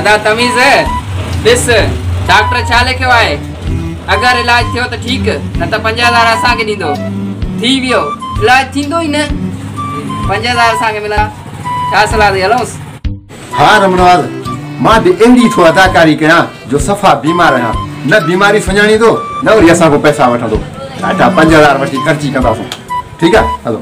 अदा तमीज़ ॾिस डॉक्टर छा लिखियो आहे। अगर इलाज थियो त ठीक, न त 5000 असां के दींदो। थी वियो इलाज थींदो ही न, 5000 असां के मिला। छा सलाह दे हलोस? हां रमनवाल, मां बि इंदी थो अदाकारी कया जो सफ़ा बीमार आहियां, न बीमारी सुञाणी दो न वरी असां को पैसा वठंदो। ॾाढा 5000 वठी ख़र्ची कंदासीं। ठीक आहे हलो।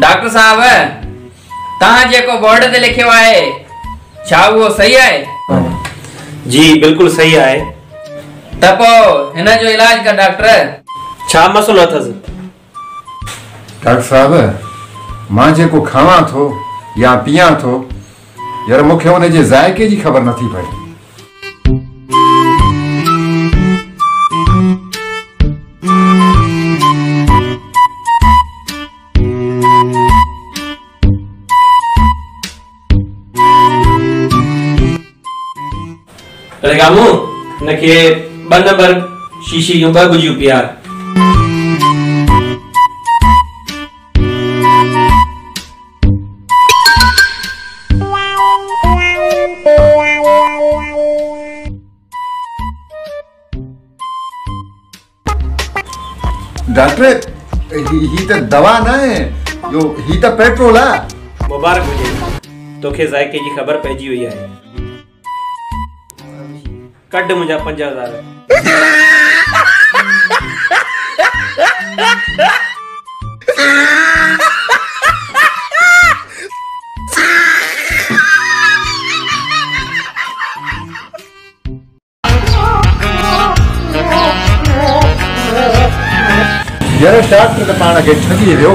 डॉक्टर साहब, तहां जेको बोर्ड ते लिखियो आहे छा वो सही आहे? जी बिल्कुल सही आहे। त पोइ हिन जो इलाज कर डॉक्टर। छा मसलो अथसि? डॉक्टर साहब, मां जेको खावां थो या पियां थो यार मूंखे उन जे ज़ाइके जी ख़बर नथी पए। गामो नके 2 नंबर शीशी जो 2 गुजियूं पिया। डॉक्टर ही त दवा न है, यो ही त पेट्रोल है। मुबारक हुजे, तोखे ज़ाइके जी ख़बर पइजी वई आहे। कट मुझा 5000। यार डॉक्टर त पाण खे ठगी वियो।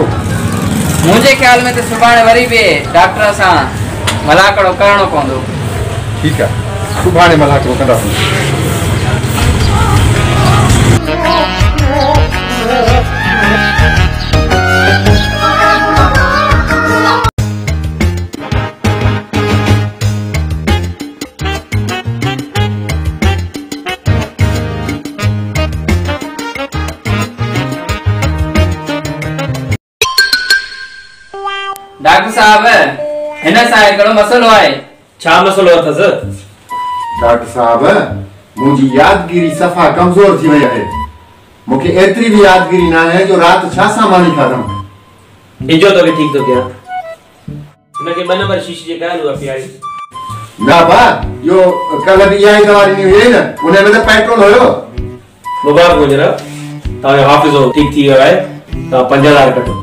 मुझे ख्याल में तो सुभाणे वरी बि डॉक्टर सां मलाकड़ो करणो पवंदो। ठीक है, सुभाणे मलाकड़ो कंदासीं। डॉक्टर साहब, हिन सां हिकिड़ो मसलो आहे। छा मसलो अथसि? डॉक्टर साहब, मुझी यादगिरी सफ़ा कमजोर थी वई आहे। मुखे एतरी भी यादगिरी ना है जो रात छा सामानी खादम। इजो तो ठीक तो क्या? नके 2 नंबर शीशी जे काल हुआ पियारी। ना बा, यो कल भी यही दवा नी हुई न, उन्हें में तो पेट्रोल होयो। मुबारक हो जरा, तारे हाफिज हो ठीक थी है, ता 5000 कटो।